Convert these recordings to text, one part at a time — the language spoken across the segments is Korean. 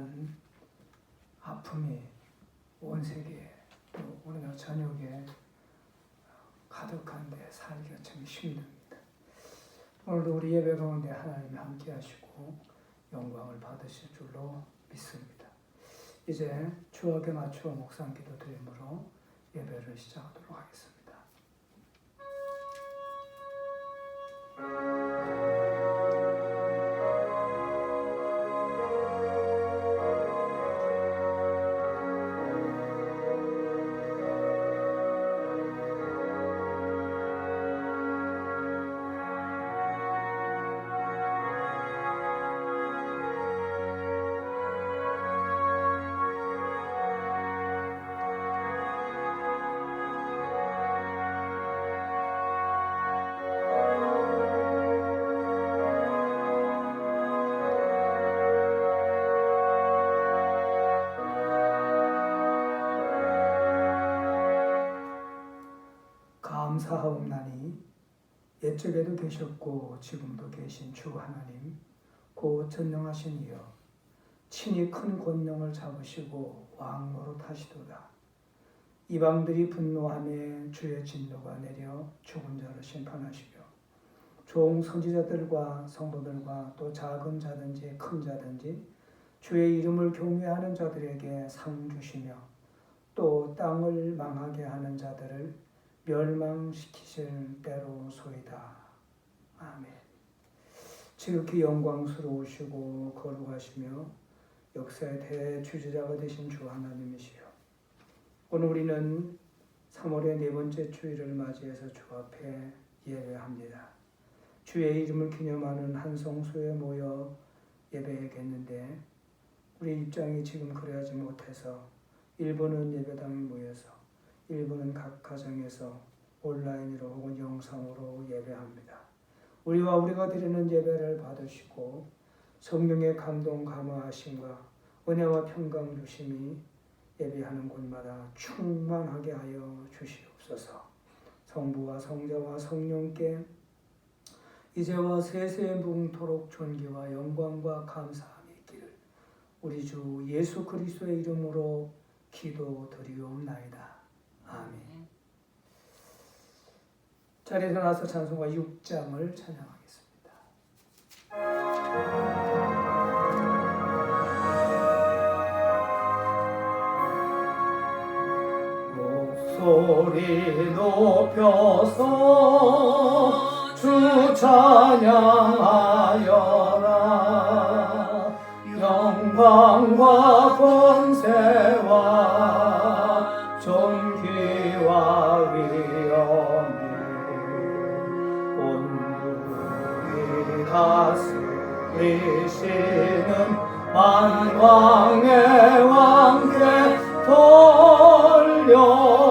대한 아픔이 온 세계에 또 우리나라 전역에 가득한데 살기가 참 힘듭니다. 오늘도 우리 예배 가운데 하나님이 함께 하시고 영광을 받으실 줄로 믿습니다. 이제 주역에 맞추어 묵상 기도 드림으로 예배를 시작하도록 하겠습니다. 감사하옵나니 옛적에도 계셨고 지금도 계신 주 하나님 곧 전능하신 이여 친히 큰 권능을 잡으시고 왕 노릇하시도다. 이방들이 분노하며 주의 진노가 내려 죽은 자를 심판하시며 종 선지자들과 성도들과 또 작은 자든지 큰 자든지 주의 이름을 경외하는 자들에게 상 주시며 또 땅을 망하게 하는 자들을 멸망시키실 때로소이다. 아멘. 지극히 영광스러우시고 거룩하시며 역사의 대주지자가 되신 주 하나님이시여, 오늘 우리는 3월의 네 번째 주일을 맞이해서 주 앞에 예배합니다. 주의 이름을 기념하는 한 성소에 모여 예배하겠는데 우리 입장이 지금 그래하지 못해서 일부는 예배당에 모여서 일부는 각 가정에서 온라인으로 혹은 영상으로 예배합니다. 우리와 우리가 드리는 예배를 받으시고 성령의 감동 감화하심과 은혜와 평강 주심이 예배하는 곳마다 충만하게 하여 주시옵소서. 성부와 성자와 성령께 이제와 세세 뭉토록 존귀와 영광과 감사함이 있기를 우리 주 예수 그리스도의 이름으로 기도드리옵나이다. 아멘. 자리에서 나서 찬송가 6장을 찬양하겠습니다. 목소리 높여서 주 찬양하여라. 영광과 권세와 존귀와 위엄이 온누리 다스리시는 만왕의 왕께 돌려라.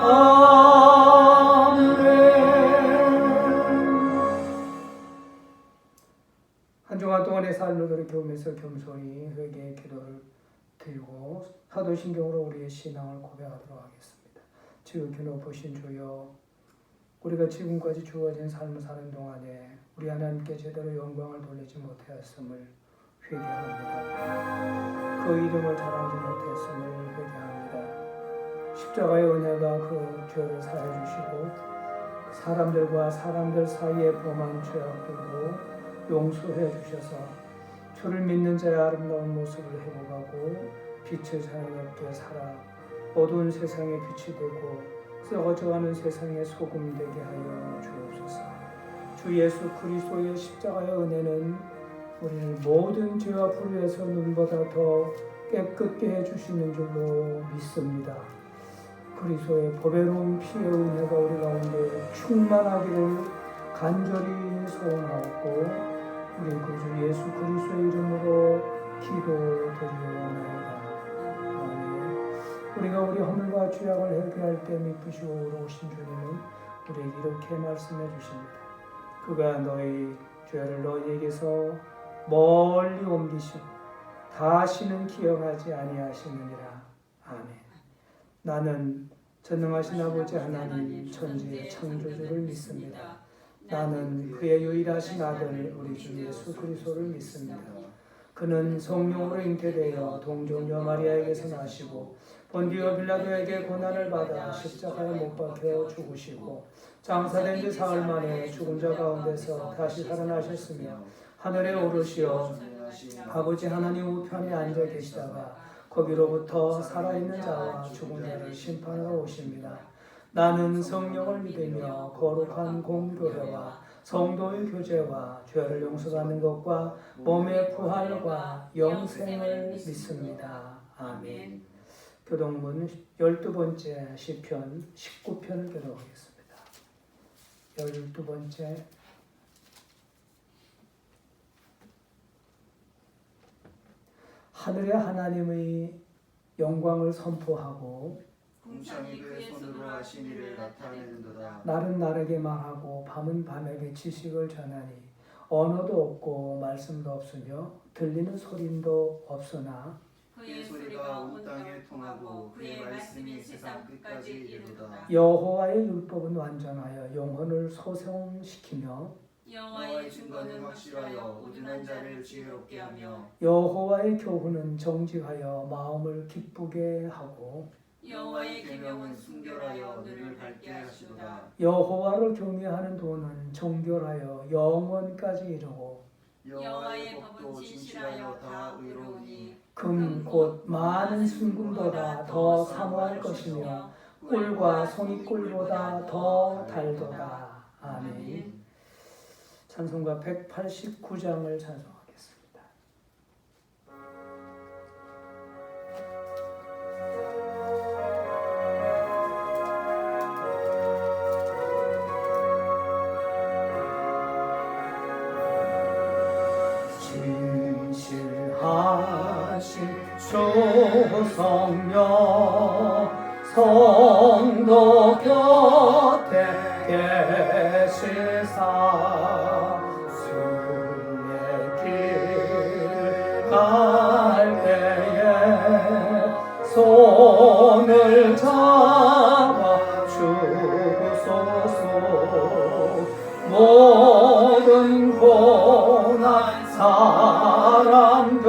아멘. 한 주간 동안의 삶을 돌이켜보면서 겸손히 회개의 기도를 드리고 사도신경으로 우리의 신앙을 고백하도록 하겠습니다. 지극히 높으신 주여, 우리가 지금까지 주어진 삶을 사는 동안에 우리 하나님께 제대로 영광을 돌리지 못하였음을 회개합니다. 그 이름을 자랑하지 못했음을 회개합니다. 십자가의 은혜가 그 죄를 사해 주시고 사람들과 사람들 사이에 범한 죄악들도 용서해 주셔서 주를 믿는 자의 아름다운 모습을 회복하고 빛을 자연스럽게 살아 어두운 세상에 빛이 되고 썩어져가는 세상에 소금 되게 하여 주옵소서. 주 예수 그리스도의 십자가의 은혜는 우리를 모든 죄와 불의에서 눈보다 더 깨끗게 해주시는 줄로 믿습니다. 그리스도의 보배로운 피의 은혜가 우리 가운데 충만하기를 간절히 소원하고 우리 구주 예수 그리스도의 이름으로 기도드리옵나이다. 아멘. 우리가 우리 허물과 죄악을 회개할 때 미쁘시고 의로우신 주님은 우리에게 이렇게 말씀해 주십니다. 그가 너희 죄를 너희에게서 멀리 옮기시고 다시는 기억하지 아니하시느니라. 아멘. 나는 전능하신 아버지 하나님 천지의 창조주를 믿습니다. 나는 그의 유일하신 아들 우리 주 예수 그리스도를 믿습니다. 그는 성령으로 잉태되어 동정녀 마리아에게서 나시고 본디오 빌라도에게 고난을 받아 십자가에 못 박혀 죽으시고 장사된 지 사흘 만에 죽은 자 가운데서 다시 살아나셨으며 하늘에 오르시어 아버지 하나님 우편에 앉아 계시다가 거기로부터 살아있는 자와 죽은 자를 심판하러 오십니다. 나는 성령을 믿으며 거룩한 공교회와 성도의 교제와 죄를 용서받는 것과 몸의 부활과 영생을 믿습니다. 아멘. 교동문 12번째 시편 19편을 교독하겠습니다. 12번째 하늘의 하나님의 영광을 선포하고 궁창이 그의 손으로 하신 일을 나타내는도다. 날은 날에게 말하고 밤은 밤에게 지식을 전하니 언어도 없고 말씀도 없으며 들리는 소림도 없으나 그의 소리가 온 땅에 통하고 그의 말씀이 세상 끝까지 이르도다. 여호와의 율법은 완전하여 영혼을 소생시키며 여호와의 증거는 확실하여 우둔한 자를 지혜롭게 하며 여호와의 교훈은 정직하여 마음을 기쁘게 하고 여호와의 계명은 순결하여 눈을 밝게 하시도다. 여호와를 경외하는 도는 정결하여 영원까지 이르고 여호와의 법도 진실하여 다 의로우니 금 곧 많은 순금보다 더 사모할 것이며 꿀과 송이꿀보다 더 달도다. 아멘. 찬송가 189장을 찬송하겠습니다. 진실하신 주 성령 성도 곁에 계시사 순례길 갈 때에 손을 잡아 주소서. 모든 고난 사람들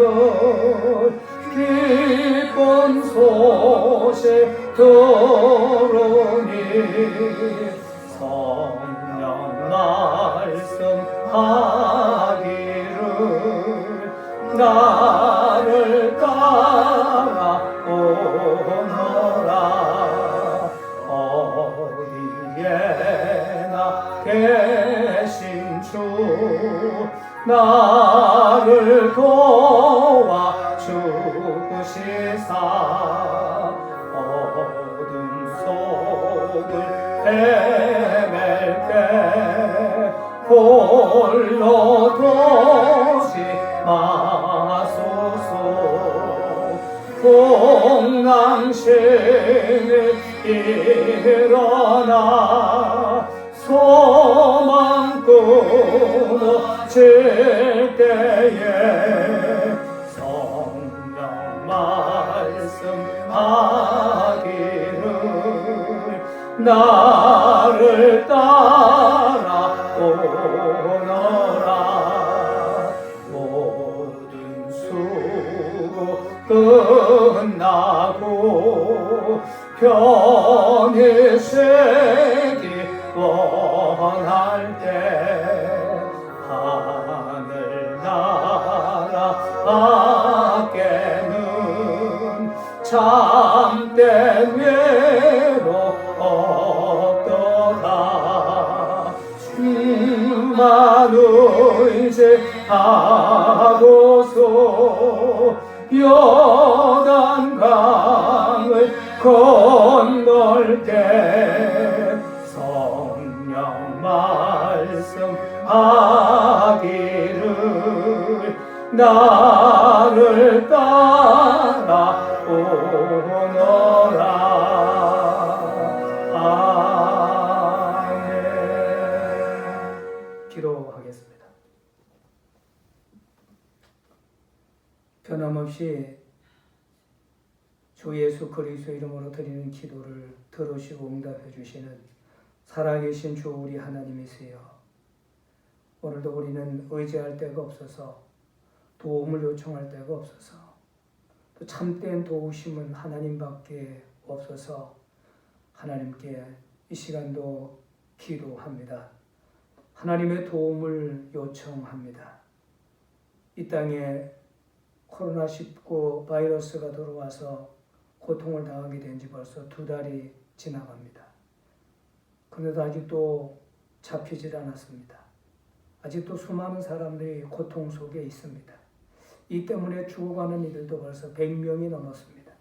기쁜 소식 들으니 성령 말씀하기를 나를 따라오너라. 어디에나 계신 주 나를 도와 주시사 어둠 속을 헤맬 때 홀로 두지 마소서. 공강심이 일어나 소망 끊어질 때에 성령 말씀하기를 나를 따라오너라. 모든 수고 끝나고 편히 쉬기 원할 때 하늘나라 밖에는 참된 외로 없도다. 주만 의지하고서 요단강을 건널 때 성령 말씀하기를 나를 따라오너라. 아멘. 기도하겠습니다. 변함없이 주 예수 그리스도 이름으로 드리는 기도를 들으시고 응답해 주시는 살아계신 주 우리 하나님이세요. 오늘도 우리는 의지할 데가 없어서 도움을 요청할 데가 없어서 또 참된 도우심은 하나님밖에 없어서 하나님께 이 시간도 기도합니다. 하나님의 도움을 요청합니다. 이 땅에 코로나19 바이러스가 들어와서 고통을 당하게 된 지 벌써 2달이 지나갑니다. 그런데도 아직도 잡히질 않았습니다. 아직도 수많은 사람들이 고통 속에 있습니다. 이 때문에 죽어가는 이들도 벌써 100명이 넘었습니다.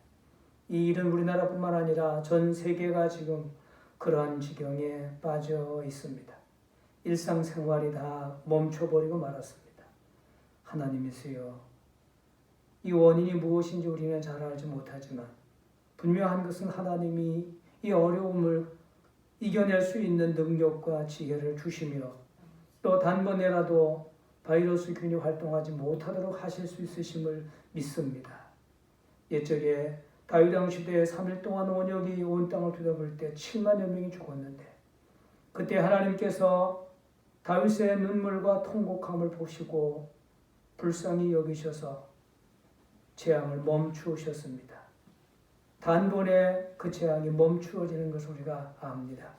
이 일은 우리나라뿐만 아니라 전 세계가 지금 그러한 지경에 빠져 있습니다. 일상생활이 다 멈춰버리고 말았습니다. 하나님이세요. 이 원인이 무엇인지 우리는 잘 알지 못하지만 분명한 것은 하나님이 이 어려움을 이겨낼 수 있는 능력과 지혜를 주시며 또 단번에라도 바이러스균이 활동하지 못하도록 하실 수 있으심을 믿습니다. 옛적에 다윗 왕 시대에 3일 동안 원역이 온 땅을 뒤덮을 때 7만여 명이 죽었는데 그때 하나님께서 다윗의 눈물과 통곡함을 보시고 불쌍히 여기셔서 재앙을 멈추셨습니다. 단번에 그 재앙이 멈추어지는 것을 우리가 압니다.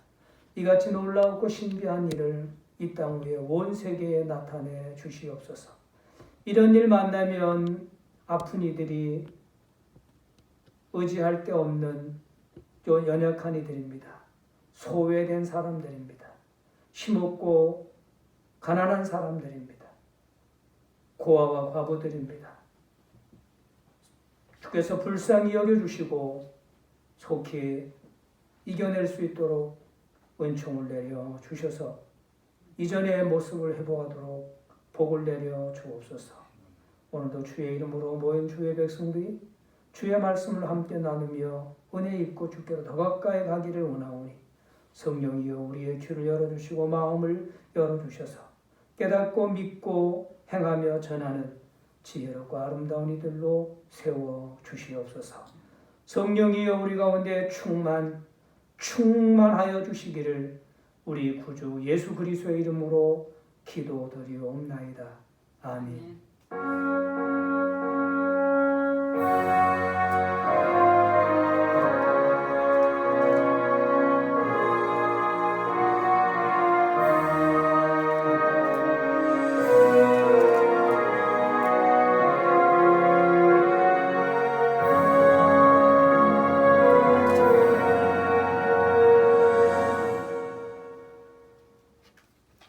이같이 놀라웠고 신비한 일을 이 땅 위에 온 세계에 나타내 주시옵소서. 이런 일 만나면 아픈 이들이 의지할 데 없는 연약한 이들입니다. 소외된 사람들입니다. 힘없고 가난한 사람들입니다. 고아와 과부들입니다. 주께서 불쌍히 여겨주시고 속히 이겨낼 수 있도록 은총을 내려 주셔서 이전의 모습을 회복하도록 복을 내려 주옵소서. 오늘도 주의 이름으로 모인 주의 백성들이 주의 말씀을 함께 나누며 은혜 입고 주께로 더 가까이 가기를 원하오니 성령이여 우리의 귀를 열어주시고 마음을 열어주셔서 깨닫고 믿고 행하며 전하는 지혜롭고 아름다운 이들로 세워주시옵소서. 성령이여 우리 가운데 충만하여 주시기를 우리 구주 예수 그리스도의 이름으로 기도드리옵나이다. 아멘.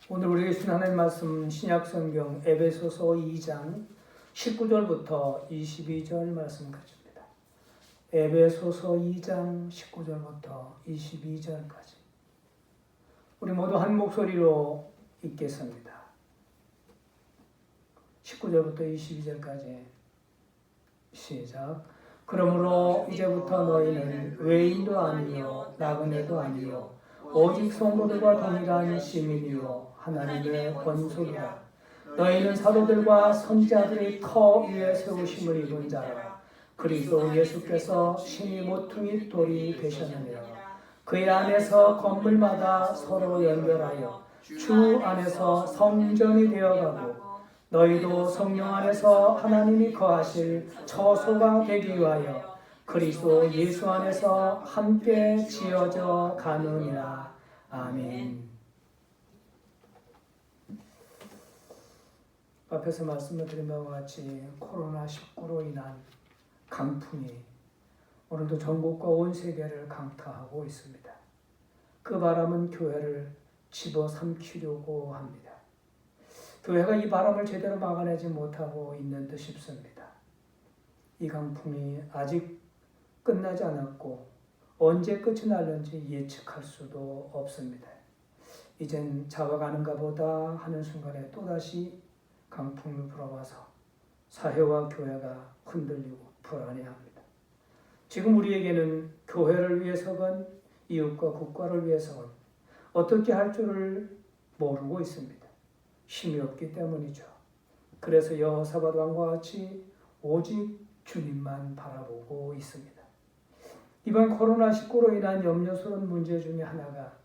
오늘 우리에게 주신 하나님 말씀 신약성경 에베소서 2장 19절부터 22절 말씀 가집니다. 에베소서 2장 19절부터 22절까지 우리 모두 한 목소리로 읽겠습니다. 19절부터 22절까지 시작. 그러므로 이제부터 너희는 외인도 아니요 나그네도 아니요 오직 성도들과 동일한 시민이요 하나님의 권속이라. 너희는 사도들과 선지자들의 터 위에 세우심을 입은 자라. 그리스도 예수께서 신이 모퉁이 돌이 되셨느니라. 그의 안에서 건물마다 서로 연결하여 주 안에서 성전이 되어가고 너희도 성령 안에서 하나님이 거하실 처소가 되기 위하여 그리스도 예수 안에서 함께 지어져 가느니라. 아멘. 앞에서 말씀을 드린 바와 같이 코로나19로 인한 강풍이 오늘도 전국과 온 세계를 강타하고 있습니다. 그 바람은 교회를 집어삼키려고 합니다. 교회가 이 바람을 제대로 막아내지 못하고 있는 듯 싶습니다. 이 강풍이 아직 끝나지 않았고 언제 끝이 날는지 예측할 수도 없습니다. 이젠 잡아가는가 보다 하는 순간에 또다시 강풍이 불어와서 사회와 교회가 흔들리고 불안해합니다. 지금 우리에게는 교회를 위해서건 이웃과 국가를 위해서건 어떻게 할 줄을 모르고 있습니다. 힘이 없기 때문이죠. 그래서 여호사밧 왕과 같이 오직 주님만 바라보고 있습니다. 이번 코로나19로 인한 염려스러운 문제 중에 하나가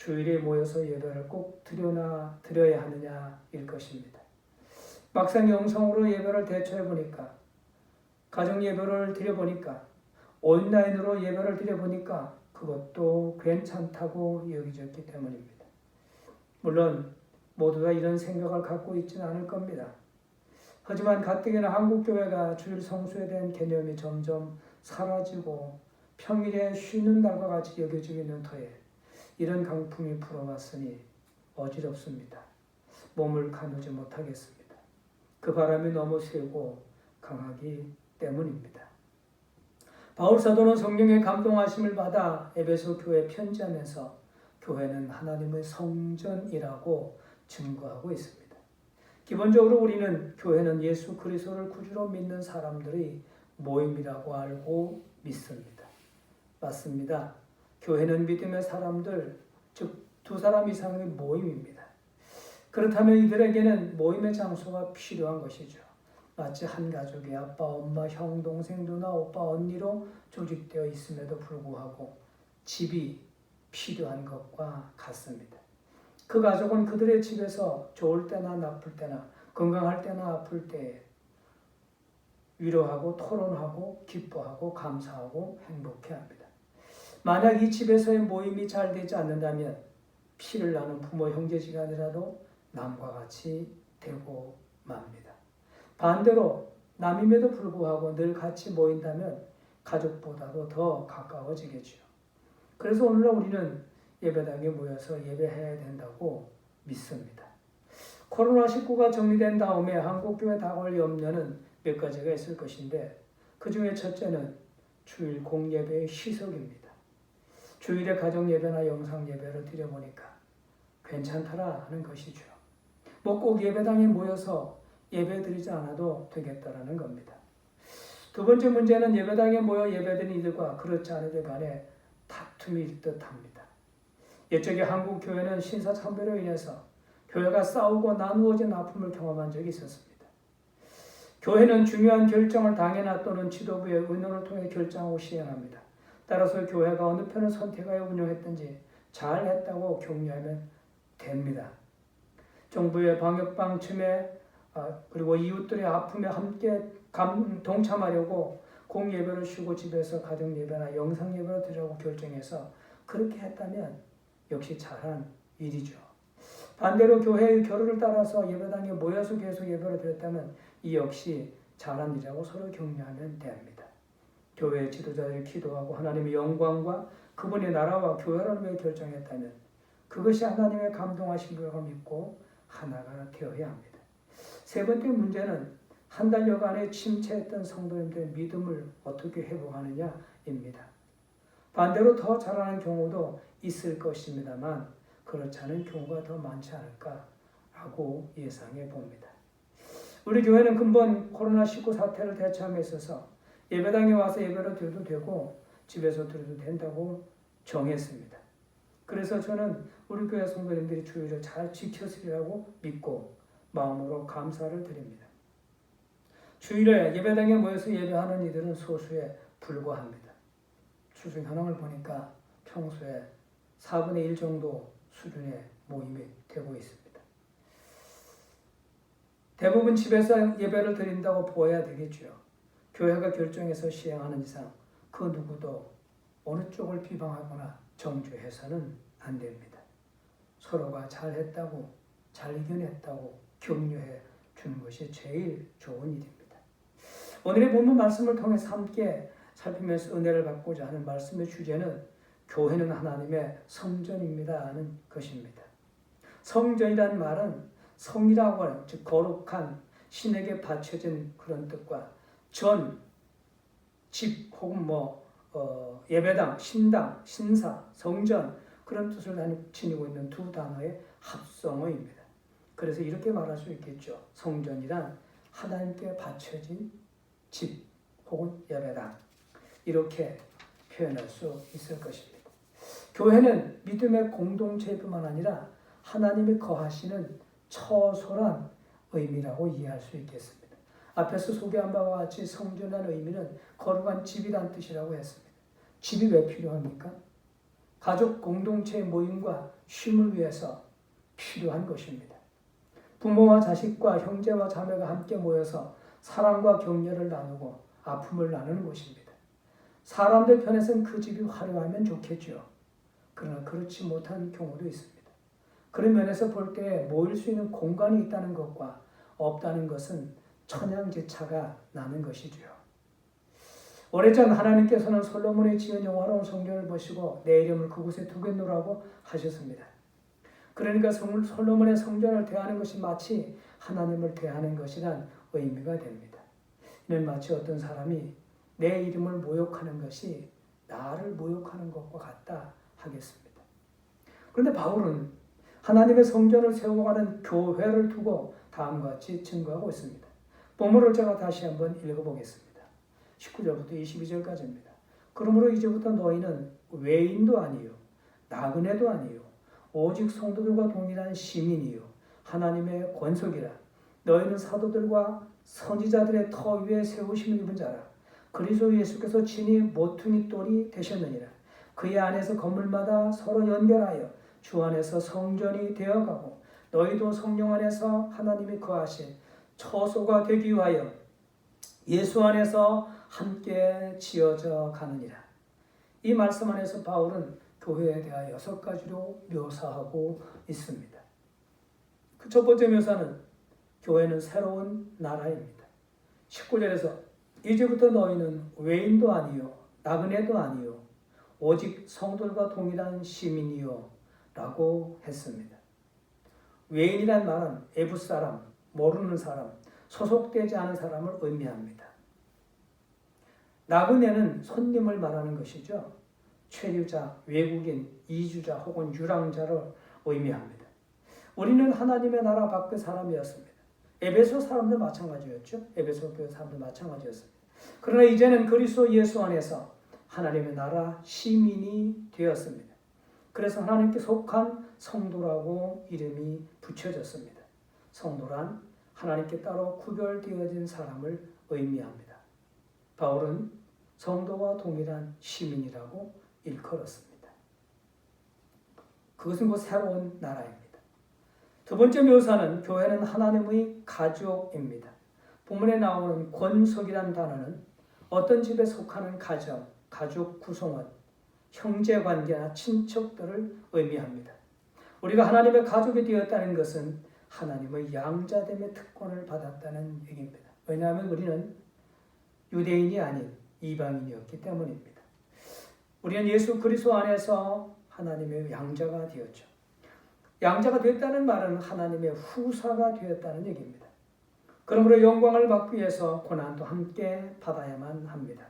주일에 모여서 예배를 꼭 드려야 하느냐일 것입니다. 막상 영성으로 예배를 대처해 보니까, 가정 예배를 드려보니까, 온라인으로 예배를 드려보니까 그것도 괜찮다고 여겨졌기 때문입니다. 물론 모두가 이런 생각을 갖고 있지는 않을 겁니다. 하지만 가뜩이나 한국교회가 주일 성수에 대한 개념이 점점 사라지고 평일에 쉬는 날과 같이 여겨지고 있는 터에 이런 강풍이 불어왔으니 어지럽습니다. 몸을 가누지 못하겠습니다. 그 바람이 너무 세고 강하기 때문입니다. 바울 사도는 성령의 감동하심을 받아 에베소 교회에 편지하면서 교회는 하나님의 성전이라고 증거하고 있습니다. 기본적으로 우리는 교회는 예수 그리스도를 구주로 믿는 사람들의 모임이라고 알고 믿습니다. 맞습니다. 교회는 믿음의 사람들, 즉 두 사람 이상의 모임입니다. 그렇다면 이들에게는 모임의 장소가 필요한 것이죠. 마치 한 가족이 아빠, 엄마, 형, 동생, 누나, 오빠, 언니로 조직되어 있음에도 불구하고 집이 필요한 것과 같습니다. 그 가족은 그들의 집에서 좋을 때나 나쁠 때나 건강할 때나 아플 때에 위로하고 토론하고 기뻐하고 감사하고 행복해합니다. 만약 이 집에서의 모임이 잘 되지 않는다면 피를 나눈 부모 형제지간이라도 남과 같이 되고 맙니다. 반대로 남임에도 불구하고 늘 같이 모인다면 가족보다도 더 가까워지겠죠. 그래서 오늘날 우리는 예배당에 모여서 예배해야 된다고 믿습니다. 코로나19가 정리된 다음에 한국교회 다가올 염려는 몇 가지가 있을 것인데 그 중에 첫째는 주일 공예배의 희석입니다. 주일에 가정예배나 영상예배를 드려보니까 괜찮더라 하는 것이죠. 꼭 예배당에 모여서 예배드리지 않아도 되겠다라는 겁니다. 두 번째 문제는 예배당에 모여 예배드리는 이들과 그렇지 않은 이들 간에 다툼이 있듯 합니다. 옛적에 한국 교회는 신사참배로 인해서 교회가 싸우고 나누어진 아픔을 경험한 적이 있었습니다. 교회는 중요한 결정을 당회나 또는 지도부의 의논을 통해 결정하고 시행합니다. 따라서 교회가 어느 편을 선택하여 운영했든지 잘했다고 격려하면 됩니다. 정부의 방역 방침에 그리고 이웃들의 아픔에 함께 동참하려고 공예배를 쉬고 집에서 가정예배나 영상예배를 드리라고 결정해서 그렇게 했다면 역시 잘한 일이죠. 반대로 교회의 교류를 따라서 예배당에 모여서 계속 예배를 드렸다면 이 역시 잘한 일이라고 서로 격려하면 됩니다. 교회의 지도자들이 기도하고 하나님의 영광과 그분의 나라와 교회를 위해 결정했다면 그것이 하나님의 감동하신 거라고 믿고 하나가 되어야 합니다. 세 번째 문제는 한 달여간에 침체했던 성도님들의 믿음을 어떻게 회복하느냐입니다. 반대로 더 잘하는 경우도 있을 것입니다만 그렇지 않은 경우가 더 많지 않을까라고 예상해 봅니다. 우리 교회는 근본 코로나19 사태를 대처함에 있어서 예배당에 와서 예배를 드려도 되고 집에서 드려도 된다고 정했습니다. 그래서 저는 우리 교회 성도님들이 주일을 잘 지켰으리라고 믿고 마음으로 감사를 드립니다. 주일에 예배당에 모여서 예배하는 이들은 소수에 불과합니다. 추수 현황을 보니까 평소에 4분의 1 정도 수준의 모임이 되고 있습니다. 대부분 집에서 예배를 드린다고 보아야 되겠죠. 교회가 결정해서 시행하는 이상 그 누구도 어느 쪽을 비방하거나 정죄해서는 안 됩니다. 서로가 잘했다고, 잘 이겨냈다고 격려해 주는 것이 제일 좋은 일입니다. 오늘의 본문 말씀을 통해서 함께 살피면서 은혜를 받고자 하는 말씀의 주제는 교회는 하나님의 성전입니다 하는 것입니다. 성전이라는 말은 성이라고 하는, 즉 거룩한 신에게 바쳐진 그런 뜻과 전, 집 혹은 예배당, 신당, 신사, 성전 그런 뜻을 지니고 있는 두 단어의 합성어입니다. 그래서 이렇게 말할 수 있겠죠. 성전이란 하나님께 바쳐진 집 혹은 예배당 이렇게 표현할 수 있을 것입니다. 교회는 믿음의 공동체뿐만 아니라 하나님이 거하시는 처소란 의미라고 이해할 수 있겠습니다. 앞에서 소개한 바와 같이 성전이라는 의미는 거룩한 집이란 뜻이라고 했습니다. 집이 왜 필요합니까? 가족 공동체의 모임과 쉼을 위해서 필요한 것입니다. 부모와 자식과 형제와 자매가 함께 모여서 사랑과 격려를 나누고 아픔을 나누는 곳입니다. 사람들 편에서는 그 집이 화려하면 좋겠죠. 그러나 그렇지 못한 경우도 있습니다. 그런 면에서 볼 때 모일 수 있는 공간이 있다는 것과 없다는 것은 천양지차가 나는 것이죠. 오래전 하나님께서는 솔로몬이 지은 영화로운 성전을 보시고 내 이름을 그곳에 두겠노라고 하셨습니다. 그러니까 솔로몬의 성전을 대하는 것이 마치 하나님을 대하는 것이란 의미가 됩니다. 이는 마치 어떤 사람이 내 이름을 모욕하는 것이 나를 모욕하는 것과 같다 하겠습니다. 그런데 바울은 하나님의 성전을 세워가는 교회를 두고 다음과 같이 증거하고 있습니다. 본문을 제가 다시 한번 읽어보겠습니다. 19절부터 22절까지입니다. 그러므로 이제부터 너희는 외인도 아니요 나그네도 아니요 오직 성도들과 동일한 시민이요 하나님의 권속이라. 너희는 사도들과 선지자들의 터 위에 세우심을 입은 자라. 그리스도 예수께서 친히 모퉁이 돌이 되셨느니라. 그의 안에서 건물마다 서로 연결하여 주 안에서 성전이 되어가고 너희도 성령 안에서 하나님이 거하신 처소가 되기 위하여 예수 안에서 함께 지어져 가느니라. 이 말씀 안에서 바울은 교회에 대하여 6가지로 묘사하고 있습니다. 그 첫 번째 묘사는 교회는 새로운 나라입니다. 19절에서 이제부터 너희는 외인도 아니요 나그네도 아니요 오직 성도들과 동일한 시민이요 라고 했습니다. 외인이란 말은 외부 사람, 모르는 사람, 소속되지 않은 사람을 의미합니다. 나그네는 손님을 말하는 것이죠. 체류자, 외국인, 이주자 혹은 유랑자를 의미합니다. 우리는 하나님의 나라 밖의 사람이었습니다. 에베소 사람들 마찬가지였죠. 에베소 교회 사람들 마찬가지였습니다. 그러나 이제는 그리스도 예수 안에서 하나님의 나라 시민이 되었습니다. 그래서 하나님께 속한 성도라고 이름이 붙여졌습니다. 성도란 하나님께 따로 구별되어진 사람을 의미합니다. 바울은 성도와 동일한 시민이라고 일컬었습니다. 그것은 곧 새로운 나라입니다. 두 번째 묘사는 교회는 하나님의 가족입니다. 본문에 나오는 권속이란 단어는 어떤 집에 속하는 가정, 가족 구성원, 형제관계나 친척들을 의미합니다. 우리가 하나님의 가족이 되었다는 것은 하나님의 양자됨의 특권을 받았다는 얘기입니다. 왜냐하면 우리는 유대인이 아닌 이방인이었기 때문입니다. 우리는 예수 그리스도 안에서 하나님의 양자가 되었죠. 양자가 됐다는 말은 하나님의 후사가 되었다는 얘기입니다. 그러므로 영광을 받기 위해서 고난도 함께 받아야만 합니다.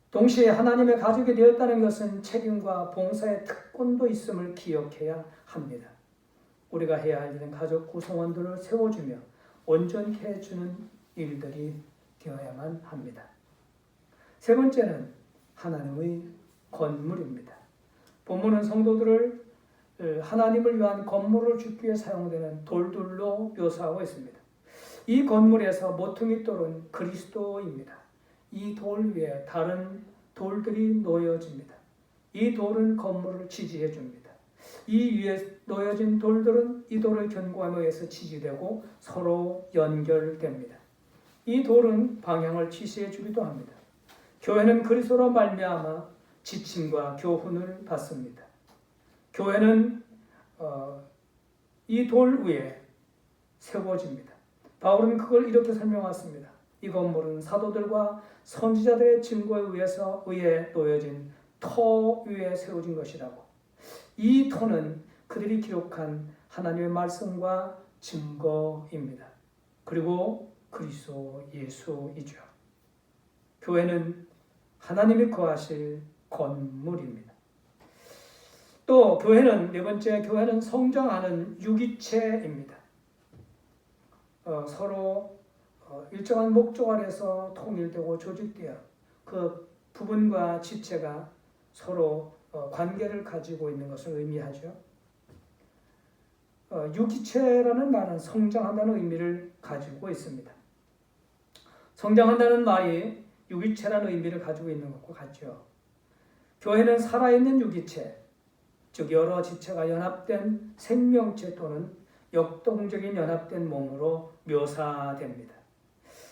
동시에 하나님의 가족이 되었다는 것은 책임과 봉사의 특권도 있음을 기억해야 합니다. 우리가 해야 할 일은 가족 구성원들을 세워주며 온전케 해주는 일들이 되어야만 합니다. 세 번째는 하나님의 건물입니다. 본문은 성도들을 하나님을 위한 건물을 짓기 위해 사용되는 돌들로 묘사하고 있습니다. 이 건물에서 모퉁이 돌은 그리스도입니다. 이 돌 위에 다른 돌들이 놓여집니다. 이 돌은 건물을 지지해 줍니다. 이 위에 놓여진 돌들은 이 돌을 견고함에 의해서 지지되고 서로 연결됩니다. 이 돌은 방향을 지시해 주기도 합니다. 교회는 그리스도로 말미암아 지침과 교훈을 받습니다. 교회는 이 돌 위에 세워집니다. 바울은 그걸 이렇게 설명했습니다. 이 건물은 사도들과 선지자들의 증거에 의해 놓여진 터 위에 세워진 것이라고. 이 터는 그들이 기록한 하나님의 말씀과 증거입니다. 그리고 그리스도 예수이죠. 교회는 하나님이 거하실 건물입니다. 또 교회는 네 번째, 교회는 성장하는 유기체입니다. 서로 일정한 목적 아래서 통일되고 조직되어 그 부분과 지체가 서로 관계를 가지고 있는 것을 의미하죠. 유기체라는 말은 성장한다는 의미를 가지고 있습니다. 성장한다는 말이 유기체라는 의미를 가지고 있는 것과 같죠. 교회는 살아있는 유기체, 즉 여러 지체가 연합된 생명체 또는 역동적인 연합된 몸으로 묘사됩니다.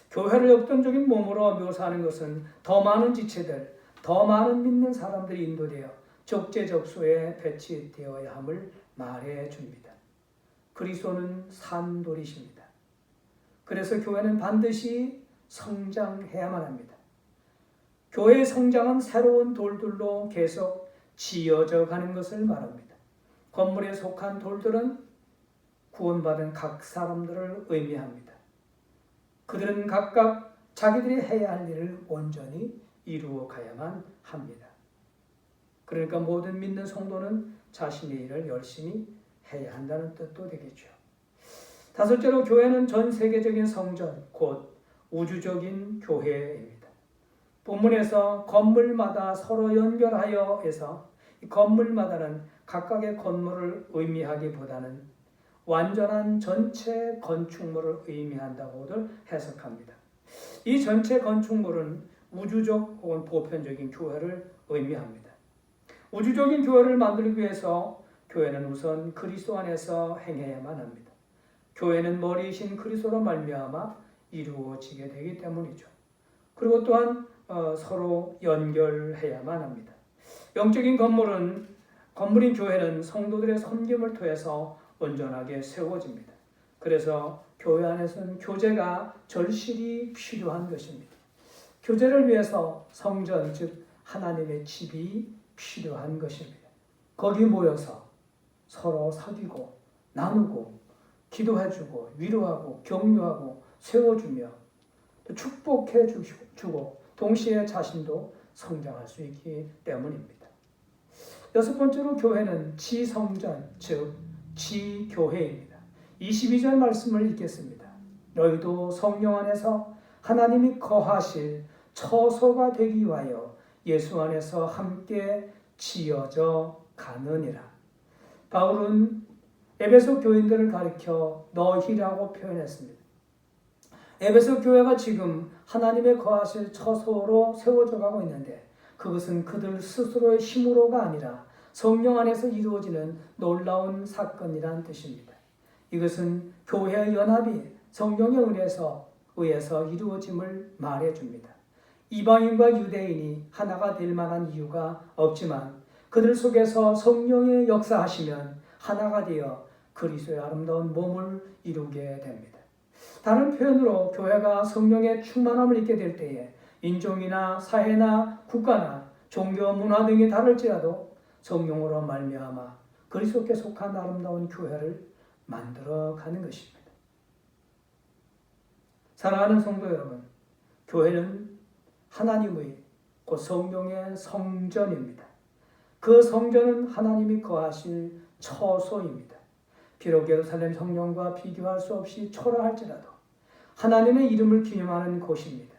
교회를 역동적인 몸으로 묘사하는 것은 더 많은 지체들, 더 많은 믿는 사람들이 인도되어 적재적소에 배치되어야 함을 말해줍니다. 그리스도는 산돌이십니다. 그래서 교회는 반드시 성장해야만 합니다. 교회의 성장은 새로운 돌들로 계속 지어져 가는 것을 말합니다. 건물에 속한 돌들은 구원받은 각 사람들을 의미합니다. 그들은 각각 자기들이 해야 할 일을 온전히 이루어 가야만 합니다. 그러니까 모든 믿는 성도는 자신의 일을 열심히 해야 한다는 뜻도 되겠죠. 다섯째로 교회는 전 세계적인 성전, 곧 우주적인 교회입니다. 본문에서 건물마다 서로 연결하여 해서 이 건물마다는 각각의 건물을 의미하기보다는 완전한 전체 건축물을 의미한다고들 해석합니다. 이 전체 건축물은 우주적 혹은 보편적인 교회를 의미합니다. 우주적인 교회를 만들기 위해서 교회는 우선 그리스도 안에서 행해야만 합니다. 교회는 머리이신 그리스도로 말미암아 이루어지게 되기 때문이죠. 그리고 또한 서로 연결해야만 합니다. 영적인 건물인 교회는 성도들의 섬김을 통해서 온전하게 세워집니다. 그래서 교회 안에서는 교제가 절실히 필요한 것입니다. 교제를 위해서 성전, 즉 하나님의 집이 필요한 것입니다. 거기 모여서 서로 사귀고 나누고 기도해주고 위로하고 격려하고 세워주며 또 축복해 주고 동시에 자신도 성장할 수 있기 때문입니다. 여섯 번째로 교회는 지성전, 즉 지교회입니다. 22절 말씀을 읽겠습니다. 너희도 성령 안에서 하나님이 거하실 처소가 되기 위하여 예수 안에서 함께 지어져 가느니라. 바울은 에베소 교인들을 가리켜 너희라고 표현했습니다. 에베소 교회가 지금 하나님의 거하실 처소로 세워져 가고 있는데 그것은 그들 스스로의 힘으로가 아니라 성령 안에서 이루어지는 놀라운 사건이란 뜻입니다. 이것은 교회의 연합이 성령의 의해서 이루어짐을 말해줍니다. 이방인과 유대인이 하나가 될 만한 이유가 없지만 그들 속에서 성령의 역사하시면 하나가 되어 그리스도의 아름다운 몸을 이루게 됩니다. 다른 표현으로 교회가 성령의 충만함을 입게 될 때에 인종이나 사회나 국가나 종교, 문화 등이 다를지라도 성령으로 말미암아 그리스도께 속한 아름다운 교회를 만들어가는 것입니다. 사랑하는 성도 여러분, 교회는 하나님의 곧 성령의 성전입니다. 그 성전은 하나님이 거하실 처소입니다. 비록 예루살렘 성령과 비교할 수 없이 초라할지라도 하나님의 이름을 기념하는 곳입니다.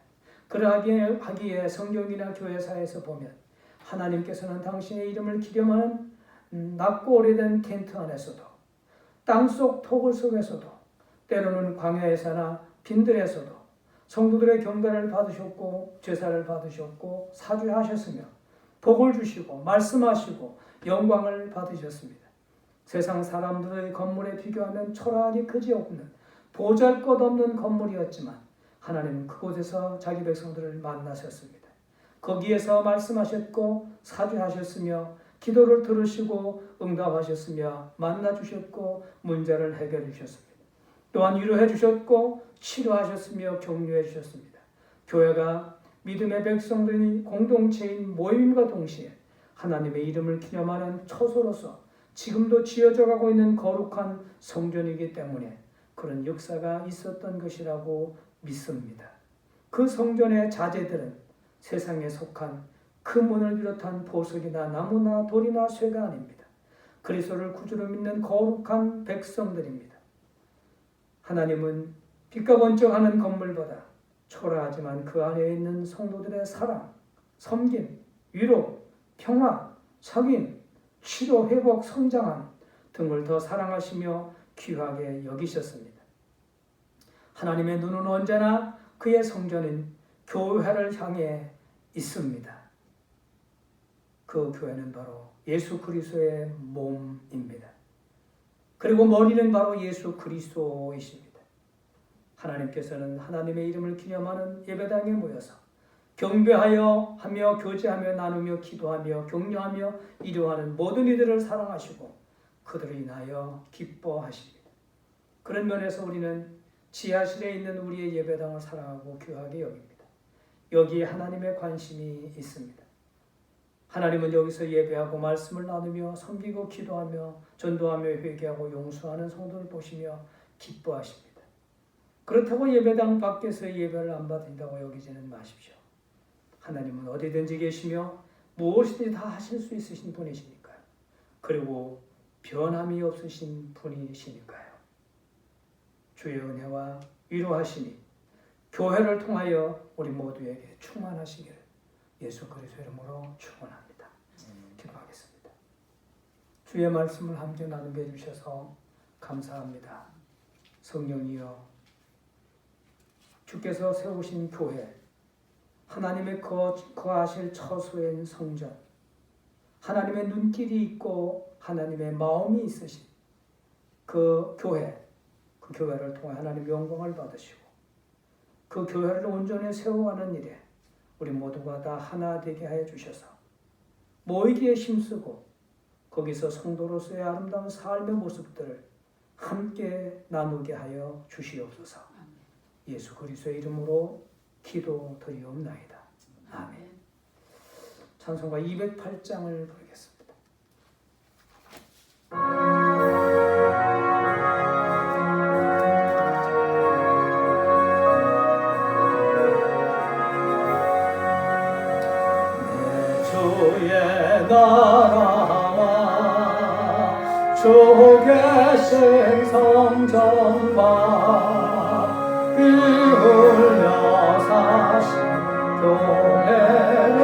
그러하기에 성경이나 교회사에서 보면 하나님께서는 당신의 이름을 기념하는 낮고 오래된 텐트 안에서도 땅속 토굴 속에서도 때로는 광야에서나 빈들에서도 성도들의 경배를 받으셨고 제사를 받으셨고 사죄하셨으며 복을 주시고 말씀하시고 영광을 받으셨습니다. 세상 사람들의 건물에 비교하면 초라하기 그지없는 보잘것없는 건물이었지만 하나님은 그곳에서 자기 백성들을 만나셨습니다. 거기에서 말씀하셨고 사죄하셨으며 기도를 들으시고 응답하셨으며 만나주셨고 문제를 해결해 주셨습니다. 또한 위로해 주셨고 치료하셨으며 격려해 주셨습니다. 교회가 믿음의 백성들이 공동체인 모임과 동시에 하나님의 이름을 기념하는 처소로서 지금도 지어져 가고 있는 거룩한 성전이기 때문에 그런 역사가 있었던 것이라고 믿습니다. 그 성전의 자재들은 세상에 속한 금은을 비롯한 보석이나 나무나 돌이나 쇠가 아닙니다. 그리스도를 구주로 믿는 거룩한 백성들입니다. 하나님은 빛과 번쩍하는 건물보다 초라하지만 그 안에 있는 성도들의 사랑, 섬김, 위로, 평화, sak임, 치료, 회복, 성장함 등을 더 사랑하시며 귀하게 여기셨습니다. 하나님의 눈은 언제나 그의 성전인 교회를 향해 있습니다. 그 교회는 바로 예수 그리스도의 몸입니다. 그리고 머리는 바로 예수 그리스도이십니다. 하나님께서는 하나님의 이름을 기념하는 예배당에 모여서 경배하여 하며 교제하며 나누며 기도하며 격려하며 이루하는 모든 이들을 사랑하시고 그들을 인하여 기뻐하십니다. 그런 면에서 우리는 지하실에 있는 우리의 예배당을 사랑하고 귀하게 여깁니다. 여기에 하나님의 관심이 있습니다. 하나님은 여기서 예배하고 말씀을 나누며 섬기고 기도하며 전도하며 회개하고 용서하는 성도를 보시며 기뻐하십니다. 그렇다고 예배당 밖에서 예배를 안 받는다고 여기지는 마십시오. 하나님은 어디든지 계시며 무엇이든지 다 하실 수 있으신 분이시니까요. 그리고 변함이 없으신 분이시니까요. 주의 은혜와 위로하심이 교회를 통하여 우리 모두에게 충만하시기를 예수 그리스도의 이름으로 축원합니다. 기도하겠습니다. 주의 말씀을 함께 나누게 해주셔서 감사합니다. 성령이여, 주께서 세우신 교회, 하나님의 거하실 처소인 성전, 하나님의 눈길이 있고 하나님의 마음이 있으신 그 교회, 그 교회를 통해 하나님의 영광을 받으시고 그 교회를 온전히 세워가는 일에 우리 모두가 다 하나 되게 하여 주셔서 모이기에 힘쓰고 거기서 성도로서의 아름다운 삶의 모습들을 함께 나누게 하여 주시옵소서. 예수 그리스도의 이름으로 기도드리옵나이다. 아멘. 찬송가 208장을 부르겠습니다. 나라와 주 계신 성전과 피 흘려 사신 교회를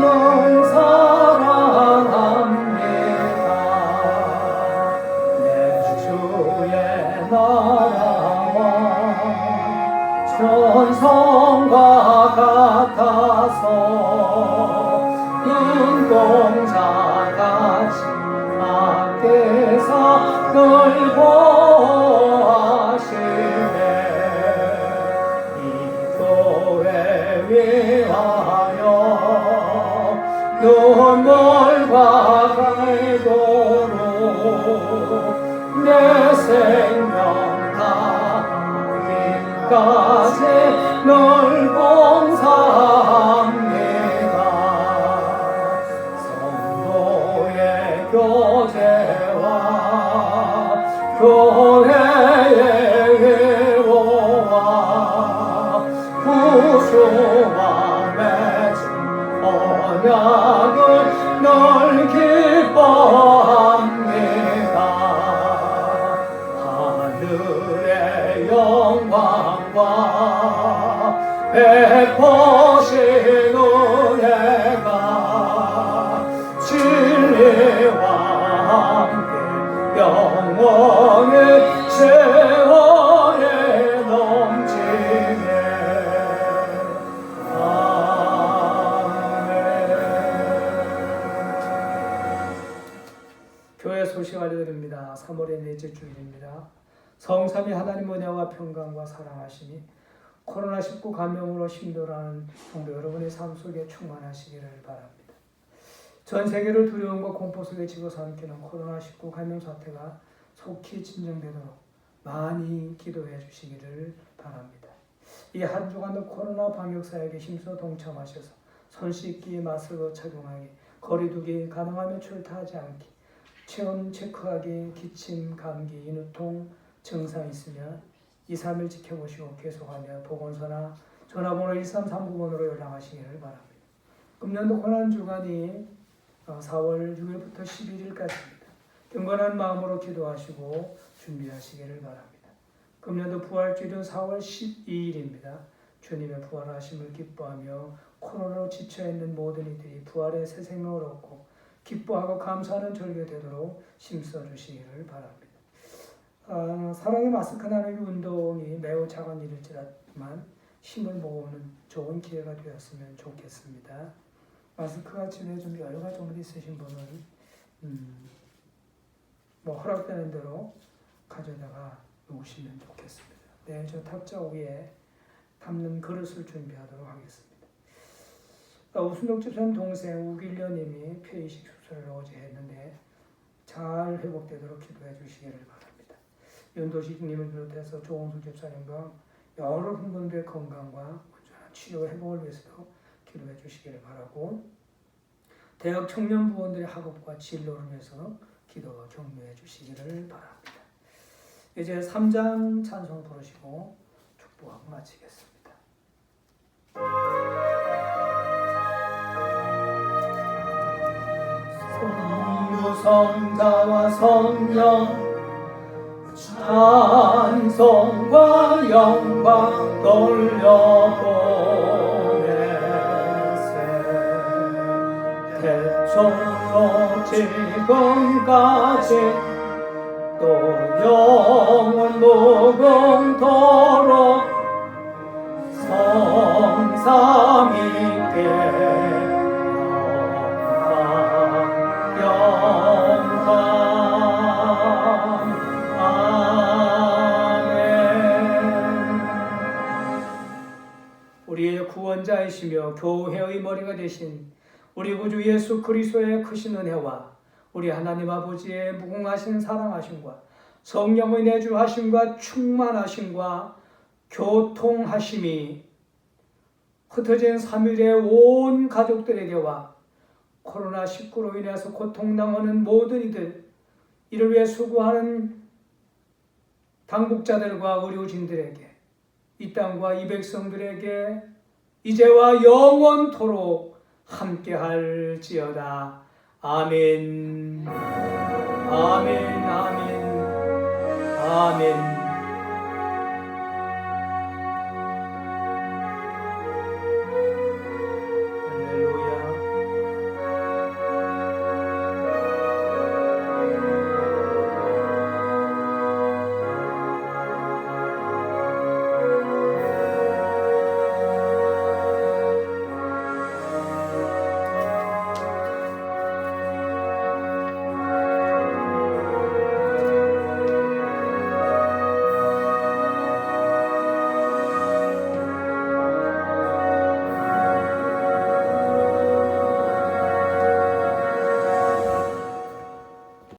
널 사랑합니다. 내 주의 나라와 천성과 같아서 눈동자같이 밖에서 널 보호하시네. 이 교회 위하여 눈물과 갈고로 내 생명 다하기까지 널 봉사합니다. 교제와 교회의 회로와 구주와 맺은 언약을 널 기뻐합니다. 하늘의 영광과 베푸신 은혜가 진리와 함께 영원히 세월에 넘치네. 아멘. 교회 소식 알려드립니다. 3월의 넷째 주일입니다. 성삼위 하나님 은혜와 평강과 사랑하시니 코로나19 감염으로 힘들어하는 성도 여러분의 삶 속에 충만하시기를 바랍니다. 전 세계를 두려움과 공포 속에 집어서 삼키는 코로나19 감염 사태가 속히 진정되도록 많이 기도해 주시기를 바랍니다. 이 한 주간도 코로나 방역 사역에 힘써 동참하셔서 손 씻기, 마스크 착용하기, 거리 두기, 가능하면 출타하지 않기, 체온 체크하기, 기침, 감기, 인후통 증상 있으면 2, 3일 지켜보시고 계속하며 보건소나 전화번호 1339번으로 연락하시기를 바랍니다. 금년도 고난주간이 4월 6일부터 11일까지입니다. 경건한 마음으로 기도하시고 준비하시기를 바랍니다. 금년도 부활주일은 4월 12일입니다. 주님의 부활하심을 기뻐하며 코로나로 지쳐있는 모든 이들이 부활의 새 생명을 얻고 기뻐하고 감사하는 절기가 되도록 힘써주시기를 바랍니다. 사랑의 마스크 나누기 운동이 매우 작은 일일지라만 힘을 모으는 좋은 기회가 되었으면 좋겠습니다. 마스크가 집에 좀 여러 가지 정도 있으신 분은 뭐 허락되는 대로 가져다가 놓으시면 좋겠습니다. 네, 저 탁자 위에 담는 그릇을 준비하도록 하겠습니다. 우순덕 집사님 동생 우길려님이 폐이식 수술을 어제 했는데 잘 회복되도록 기도해 주시기를 바랍니다. 윤도식님을 비롯해서 조홍수 집사님과 여러 분들의 건강과 온전한 치료 회복을 위해서도 기도해 주시기를 바라고, 대학 청년 부원들의 학업과 진로를 위해서 기도와 격려해 주시기를 바랍니다. 이제 3장 찬송 부르시고 축복하고 마치겠습니다. 성부 성자와 성령 찬송과 영광 돌려보내세. 태초로 지금까지 또 영원 무궁토록 성삼위께 영광. 우리의 구원자이시며 교회의 머리가 되신 우리 구주 예수 그리스도의 크신 은혜와 우리 하나님 아버지의 무궁하신 사랑하심과 성령의 내주하심과 충만하심과 교통하심이 흩어진 3일의 온 가족들에게와 코로나19로 인해서 고통당하는 모든 이들, 이를 위해 수고하는 당국자들과 의료진들에게, 이 땅과 이 백성들에게 이제와 영원토록 함께할지어다. 아멘. 아멘. 아멘. 아멘.